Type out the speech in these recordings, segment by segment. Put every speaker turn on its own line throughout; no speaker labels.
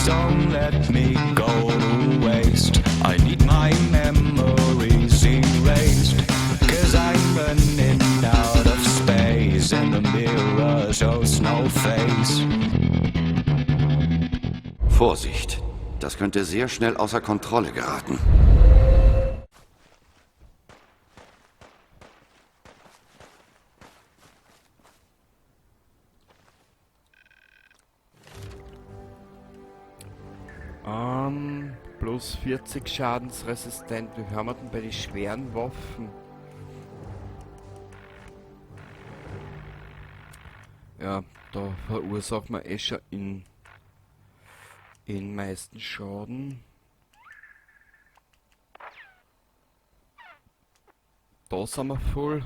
don't let me go to waste. I need my memories erased, 'cause I'm running out of space and the mirror shows no face.
Vorsicht, das könnte sehr schnell außer Kontrolle geraten.
Plus 40 schadensresistent. Wie haben wir denn bei den schweren Waffen? Ja, da verursacht man eh schon in meisten Schaden. Da sind wir voll.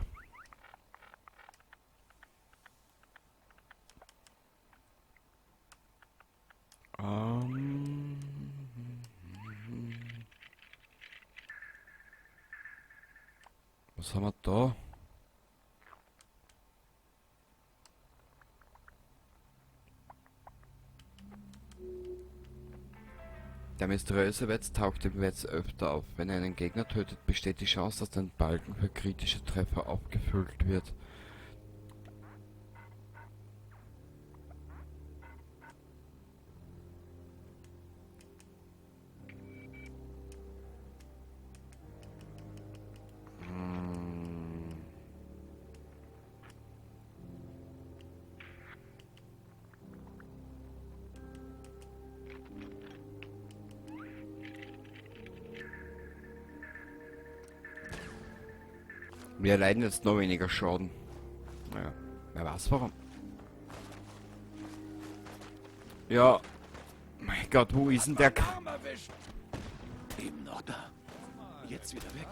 Was haben wir da? Der mysteriöse Wetz taucht im Wetz öfter auf. Wenn er einen Gegner tötet, besteht die Chance, dass ein Balken für kritische Treffer aufgefüllt wird. Wir erleiden jetzt noch weniger Schaden. Naja, wer weiß warum. Ja, mein Gott, wo ist denn der
Eben noch da. Jetzt wieder weg.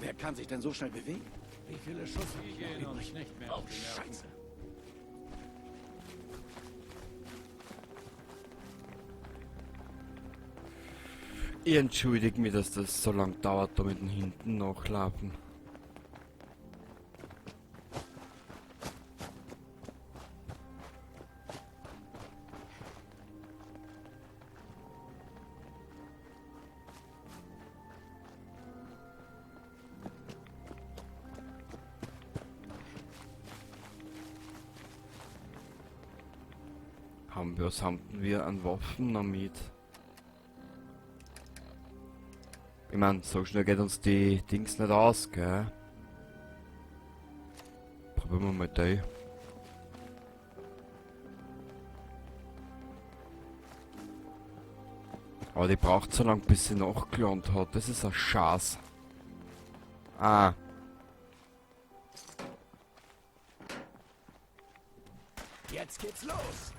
Wer kann sich denn so schnell bewegen? Wie viele Schuss gehen uns nicht mehr? Oh, Scheiße.
Ich entschuldige mich, dass das so lang dauert, da mit dem Hinten nachlaufen. Was haben wir an Waffen noch mit? Ich mein, so schnell geht uns die Dings nicht aus, gell? Probieren wir mal die. Aber die braucht so lange, bis sie nachgeladen hat. Das ist ein Schatz. Ah.
Jetzt geht's los.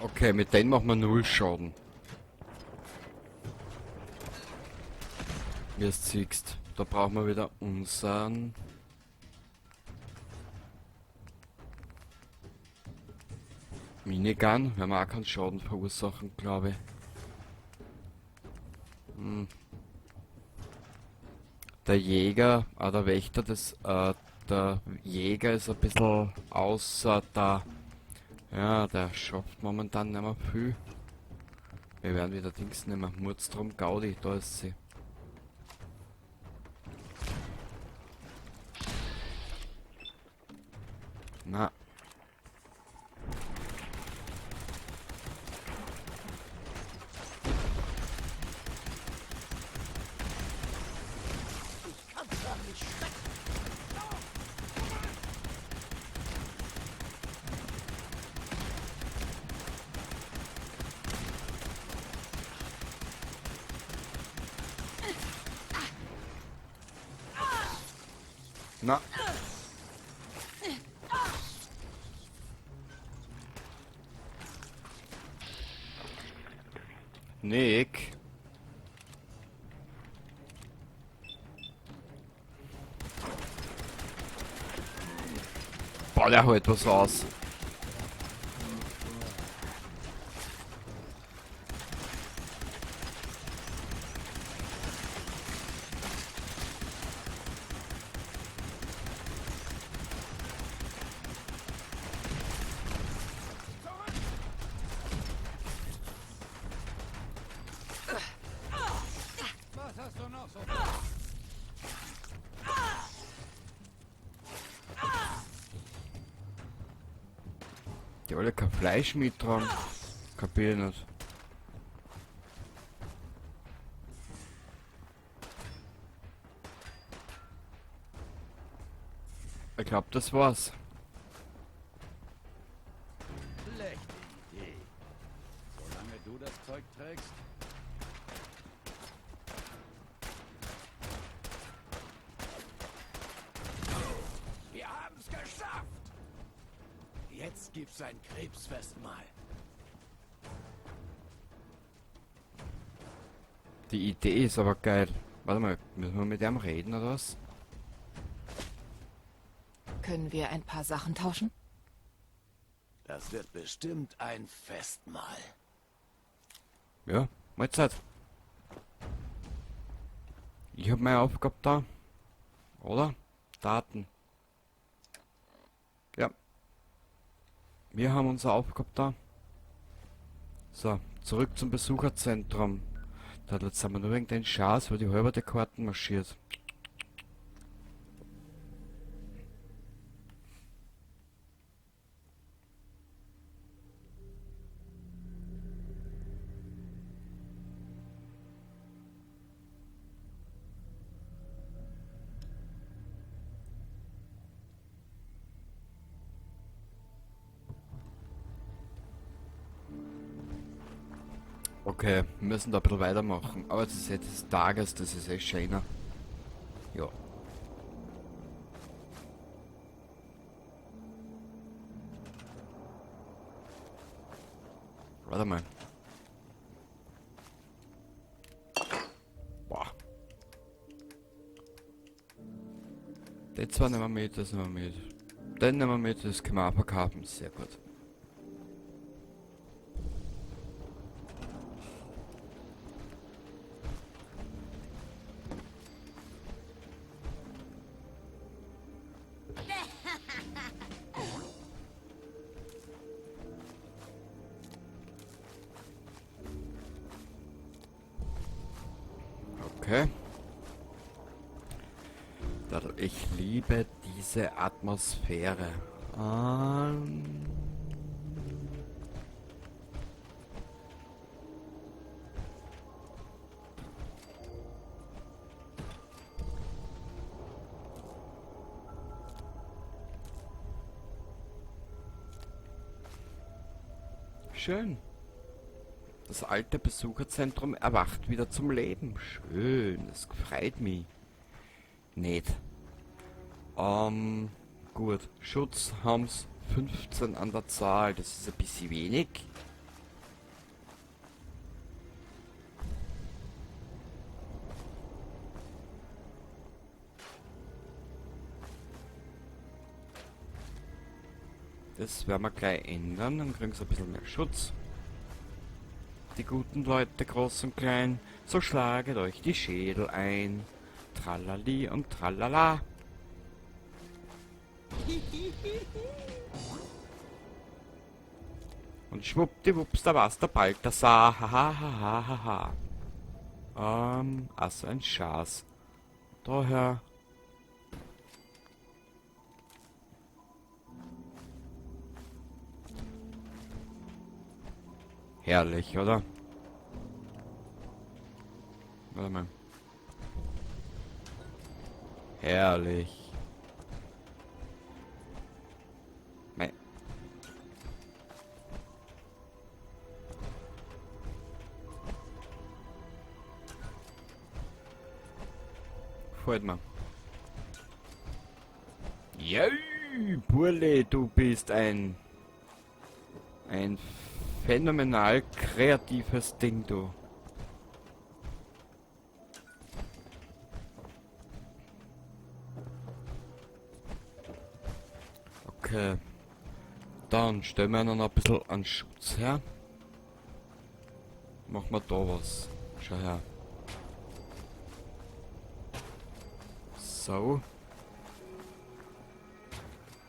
Okay, mit denen machen wir 0 Schaden. Wie es siehst, da brauchen wir wieder unseren Minigun. Werden wir auch keinen Schaden verursachen, glaube ich. Der Jäger, der Wächter, der Jäger ist ein bisschen außer der. Ja, der schafft momentan nicht mehr viel. Wir werden wieder Dings nehmen. Mordstrom Gaudi, da ist sie. Na. Na. Nick. Boah, der holt was aus. Die alle kein Fleisch mittragen. Kapier ich nicht. Ich glaub, das war's.
Schlechte Idee. Solange du das Zeug trägst. Wir haben's geschafft! Jetzt gibt's ein Krebsfestmahl.
Die Idee ist aber geil. Warte mal, müssen wir mit dem reden oder was?
Können wir ein paar Sachen tauschen?
Das wird bestimmt ein Festmahl.
Ja, Mahlzeit. Ich habe meine Aufgabe da. Oder? Daten. Ja. Wir haben unsere Aufgabe da. So, zurück zum Besucherzentrum. Da hat jetzt haben wir nur irgendeinen Schaß, wo die halbe Karten marschiert. Okay, wir müssen da ein bisschen weitermachen. Aber das ist jetzt des Tages, das ist echt schöner. Ja. Warte mal. Boah. Den zwar nehmen wir mit, das nehmen wir mit. Den nehmen wir mit, das können wir auch verkaufen. Sehr gut. Okay. Ich liebe diese Atmosphäre. Schön. Das alte Besucherzentrum erwacht wieder zum Leben. Schön, das freut mich. Nicht. Gut. Schutz haben's 15 an der Zahl. Das ist ein bisschen wenig. Das werden wir gleich ändern. Dann kriegen sie ein bisschen mehr Schutz. Die guten Leute, groß und klein, so schlaget euch die Schädel ein. Tralali und tralala. Und schwuppdiwupps, da war's der Balthasar. Hahaha. Also ein Schaß. Daher. Herrlich, oder? Warte mal. Herrlich. Mei. Freut mir. Ja, Burle, du bist ein phänomenal kreatives Ding, du. Okay. Dann stellen wir noch ein bisschen an Schutz her. Machen wir da was. Schau her. So.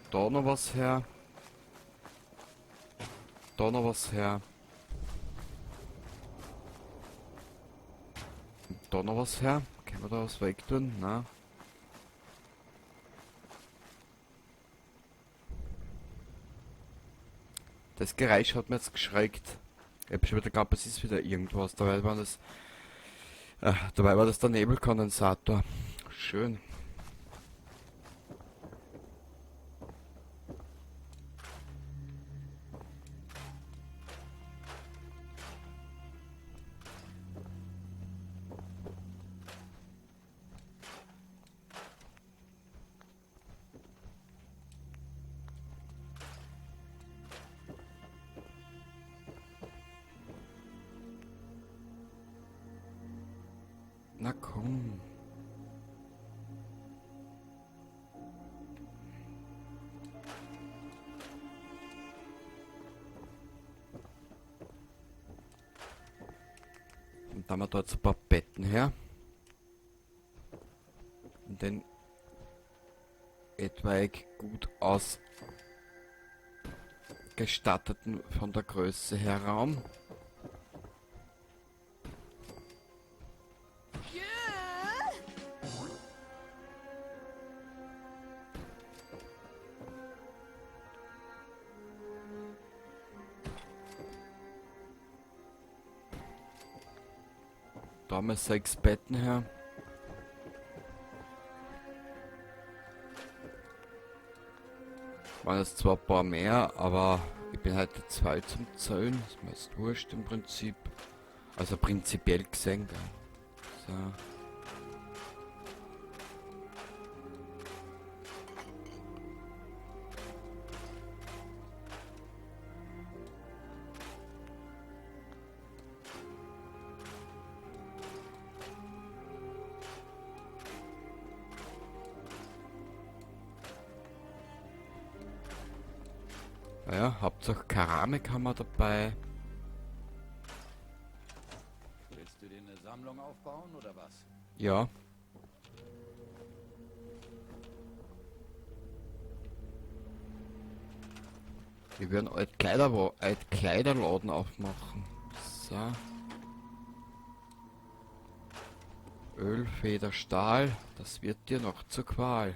Da noch was her. Da noch was her. Und da noch was her. Können wir da was weg tun? Nein. Das Geräusch hat mir jetzt geschreckt. Ich hab schon wieder geglaubt, es ist wieder irgendwas. Dabei war das der Nebelkondensator. Schön. Na komm. Und dann haben wir dort ein paar Betten her. Und den etwaig gut ausgestatteten von der Größe her Raum. Da haben wir 6 Betten her. Waren jetzt zwar ein paar mehr, aber ich bin heute 2 zum Zählen. Ist mir jetzt wurscht im Prinzip. Also prinzipiell gesehen, gell. So. Naja, Hauptsache Keramik haben wir dabei.
Willst du dir eine Sammlung aufbauen oder was?
Ja. Wir werden alt Kleiderladen aufmachen. So. Öl, Feder, Stahl. Das wird dir noch zur Qual.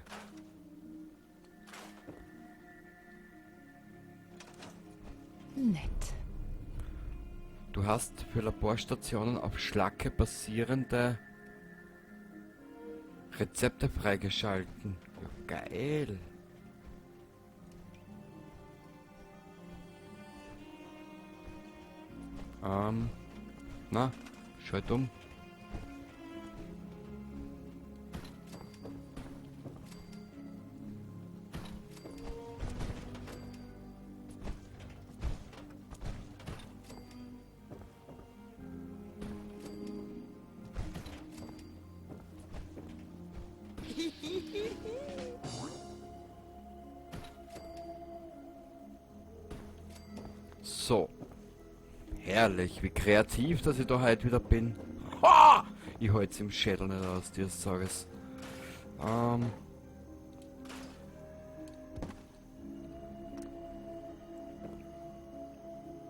Nett.
Du hast für Laborstationen auf Schlacke basierende Rezepte freigeschalten. Ja, geil. Na, schalt um. So. Herrlich, wie kreativ, dass ich da heute wieder bin. Ha! Ich halt's im Schädel nicht aus, dieses Tages.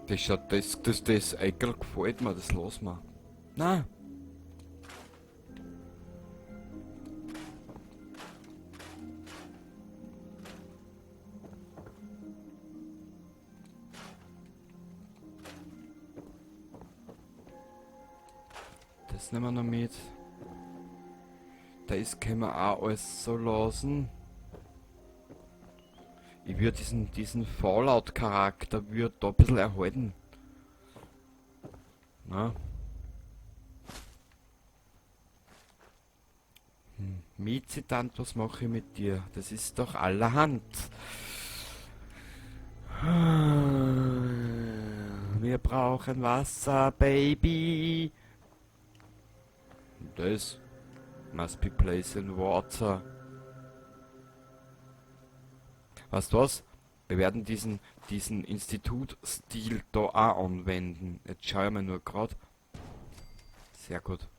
Das schaut, das Eckerl gefällt mir, das lassen wir. Nein. Das nehmen wir noch mit. Das können wir auch alles so lassen. Ich würde diesen Fallout-Charakter da ein bisschen erhalten. Na? Mietzitant, was mache ich mit dir? Das ist doch allerhand. Wir brauchen Wasser, Baby. Das must be placed in water. Weißt du was? Wir werden diesen Institutstil da auch anwenden. Jetzt schauen wir nur gerade. Sehr gut.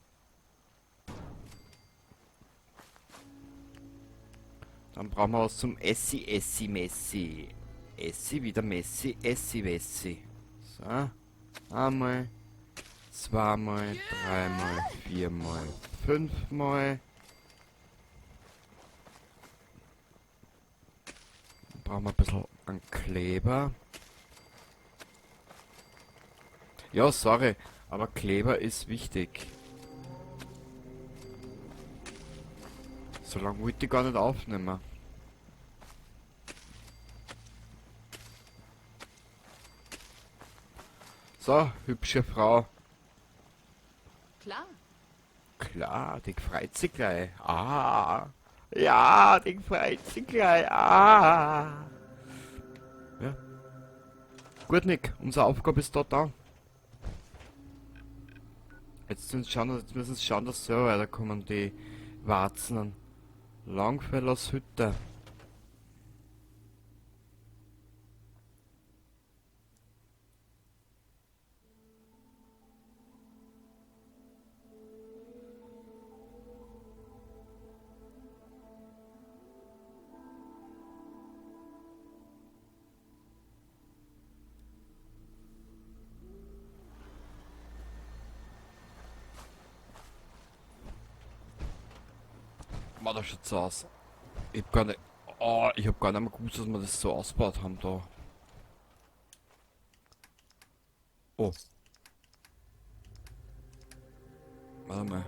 Dann brauchen wir was zum Messi. Essi wieder Messi, Essi. So. Einmal, zweimal, dreimal, viermal, fünfmal. Dann brauchen wir ein bisschen an Kleber. Ja, sorry, aber Kleber ist wichtig. So lange wollte ich gar nicht aufnehmen. So, hübsche Frau.
Klar.
Klar, die freut sich gleich. Ah. Ja, die freut sich gleich. Ah. Ja. Gut, Nick, unsere Aufgabe ist da. Jetzt müssen wir schauen, dass so weiterkommen, die Warzen. Langfellers Hütte. Mann, das schaut so aus. Ich hab gar nicht. Oh, ich hab gar nicht mehr gewusst, dass wir das so ausgebaut haben da. Oh. Warte mal.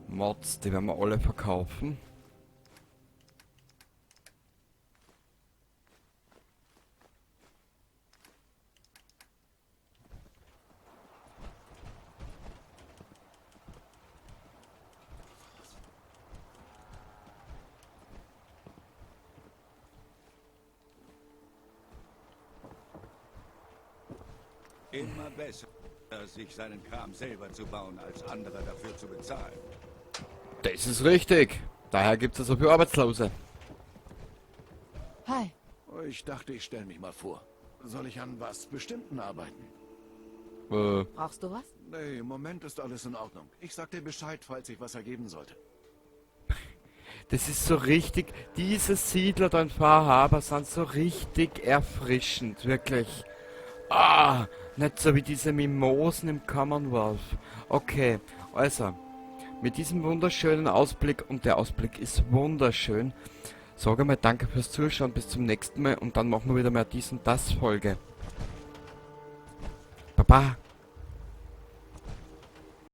Mods, die werden wir alle verkaufen.
Immer besser, sich seinen Kram selber zu bauen, als andere dafür zu bezahlen.
Das ist richtig. Daher gibt es so viele Arbeitslose.
Hi.
Ich dachte, ich stelle mich mal vor. Soll ich an was Bestimmten arbeiten?
Brauchst du was?
Nee, im Moment ist alles in Ordnung. Ich sag dir Bescheid, falls sich was ergeben sollte.
Das ist so richtig. Diese Siedler da in Fahrhaber sind so richtig erfrischend. Wirklich. Ah, nicht so wie diese Mimosen im Commonwealth. Okay, also, mit diesem wunderschönen Ausblick, und der Ausblick ist wunderschön, sage mal danke fürs Zuschauen, bis zum nächsten Mal, und dann machen wir wieder mal dies und das Folge. Baba.